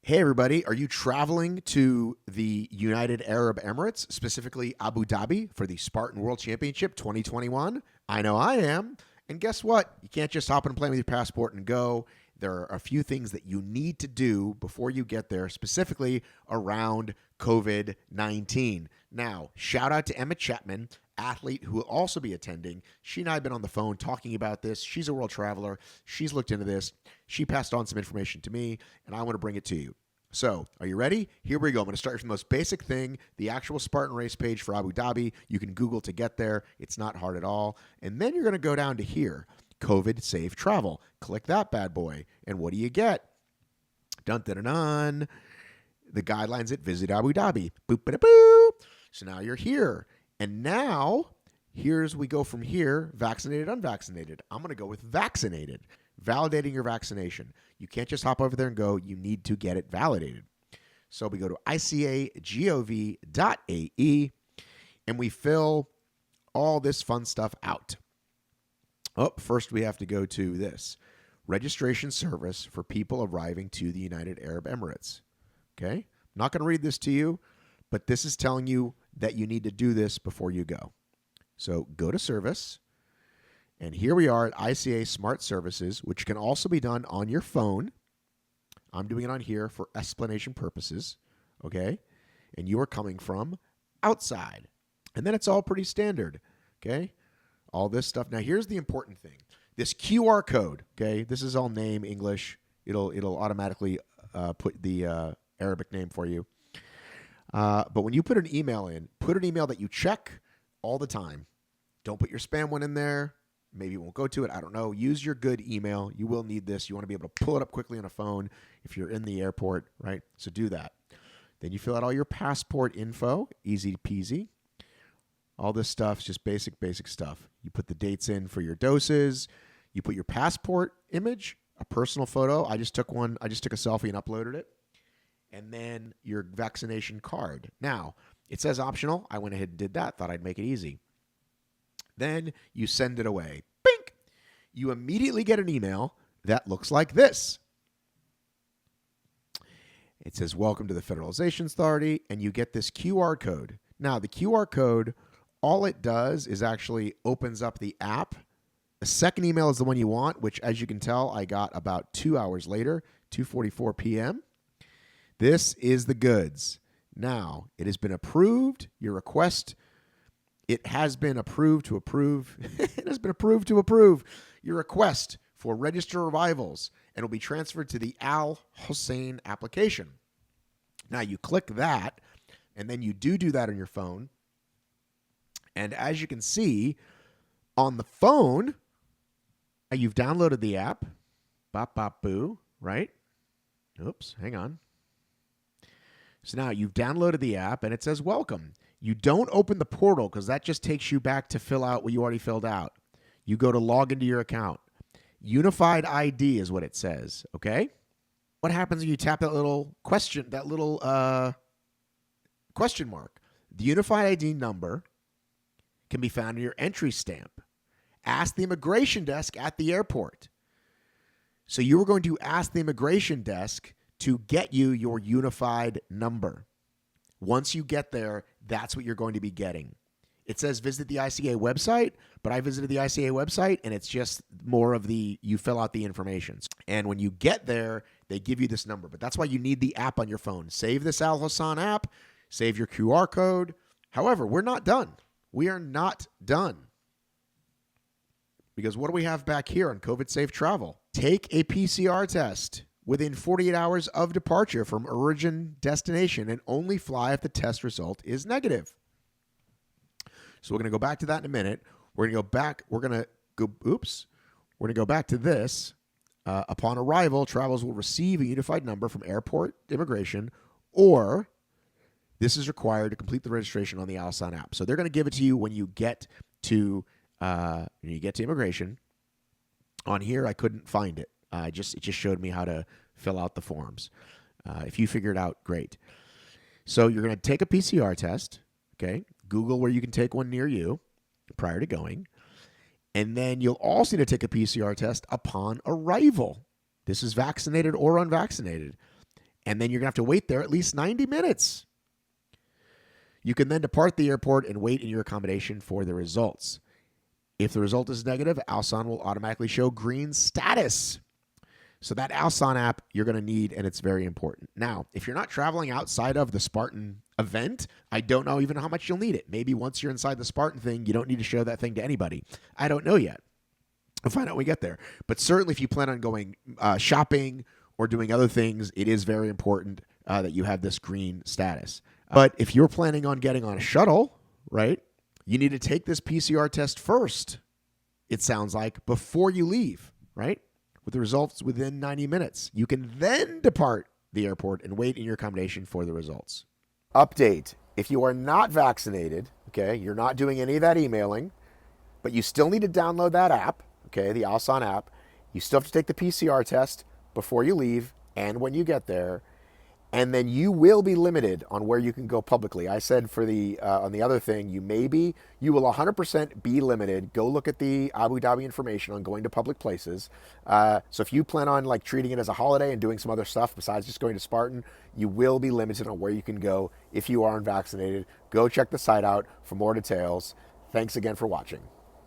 Hey, everybody. Are you traveling to the United Arab Emirates, specifically Abu Dhabi, for the Spartan World Championship 2021? I know I am. And guess what? You can't just hop on a plane with your passport and go. There are a few things that you need to do before you get there, specifically around COVID 19. Now, shout out to Emma Chapman, athlete who will also be attending. She and I have been on the phone talking about this. She's a world traveler. She's looked into this. She passed on some information to me, and I want to bring it to you. So, are you ready? Here we go. I'm going to start from the most basic thing, the actual Spartan race page for Abu Dhabi. You can Google to get there. It's not hard at all. And then you're going to go down to here, COVID safe travel. Click that bad boy. And what do you get? Dun dun dun dun. The guidelines at Visit Abu Dhabi. Boop, ba, boop. So now you're here. And now, we go from here, vaccinated, unvaccinated. I'm going to go with vaccinated. Validating your vaccination. You can't just hop over there and go. You need to get it validated. So we go to icagov.ae and we fill all this fun stuff out. First we have to go to this. Registration service for people arriving to the United Arab Emirates. Okay? I'm not going to read this to you, but this is telling you that you need to do this before you go. So go to service. And here we are at ICA Smart Services, which can also be done on your phone. I'm doing it on here for explanation purposes, okay? And you are coming from outside. And then it's all pretty standard, okay? All this stuff. Now, here's the important thing. This QR code, okay? This is all name, English. It'll automatically put the Arabic name for you. But when you put an email in, put an email that you check all the time. Don't put your spam one in there. Maybe it won't go to it. I don't know. Use your good email. You will need this. You want to be able to pull it up quickly on a phone if you're in the airport, right? So do that. Then you fill out all your passport info. Easy peasy. All this stuff is just basic stuff. You put the dates in for your doses. You put your passport image, a personal photo. I just took one. I just took a selfie and uploaded it. And then your vaccination card. Now, it says optional. I went ahead and did that. Thought I'd make it easy. Then you send it away. Bink! You immediately get an email that looks like this. It says, welcome to the Federalization Authority, and you get this QR code. Now, the QR code, all it does is actually opens up the app. The second email is the one you want, which, as you can tell, I got about 2 hours later, 2:44 p.m. This is the goods. Now, it has been approved. Your request... It has been approved to approve. It has been approved to approve your request for register arrivals and will be transferred to the Al Hussein application. Now you click that, and then you do that on your phone. And as you can see on the phone, you've downloaded the app. Bop, bop, boo, right? Oops, hang on. So now you've downloaded the app, and it says welcome. You don't open the portal because that just takes you back to fill out what you already filled out. You go to log into your account. Unified ID is what it says, okay? What happens when you tap that little question mark? The unified ID number can be found in your entry stamp. Ask the immigration desk at the airport. So you were going to ask the immigration desk to get you your unified number. Once you get there, that's what you're going to be getting. It says visit the ICA website, but I visited the ICA website, and it's just more of you fill out the information. And when you get there, they give you this number. But that's why you need the app on your phone. Save this Al Hussein app. Save your QR code. However, we're not done. We are not done. Because what do we have back here on COVID safe travel? Take a PCR test within 48 hours of departure from origin destination and only fly if the test result is negative. So we're going to go back to that in a minute. We're going to go back to this. Upon arrival, travelers will receive a unified number from airport immigration, or this is required to complete the registration on the Al Hussein app. So they're going to give it to you when you get to immigration. On here, I couldn't find it. It just showed me how to fill out the forms. If you figure it out, great. So you're going to take a PCR test, okay? Google where you can take one near you prior to going. And then you'll also need to take a PCR test upon arrival. This is vaccinated or unvaccinated. and then you're going to have to wait there at least 90 minutes. You can then depart the airport and wait in your accommodation for the results. If the result is negative, Alsan will automatically show green status. So that Alsan app you're going to need, and it's very important. Now, if you're not traveling outside of the Spartan event, I don't know even how much you'll need it. Maybe once you're inside the Spartan thing, you don't need to show that thing to anybody. I don't know yet. We'll find out when we get there. But certainly if you plan on going shopping or doing other things, it is very important that you have this green status. But if you're planning on getting on a shuttle, right, you need to take this PCR test first, it sounds like, before you leave, right, with the results within 90 minutes. You can then depart the airport and wait in your accommodation for the results. Update. If you are not vaccinated, okay, you're not doing any of that emailing, but you still need to download that app, okay, the Alsan app. You still have to take the PCR test before you leave and when you get there. And then you will be limited on where you can go publicly. I said for the on the other thing, you will 100% be limited. Go look at the Abu Dhabi information on going to public places. So if you plan on like treating it as a holiday and doing some other stuff besides just going to Spartan, you will be limited on where you can go if you are unvaccinated. Go check the site out for more details. Thanks again for watching.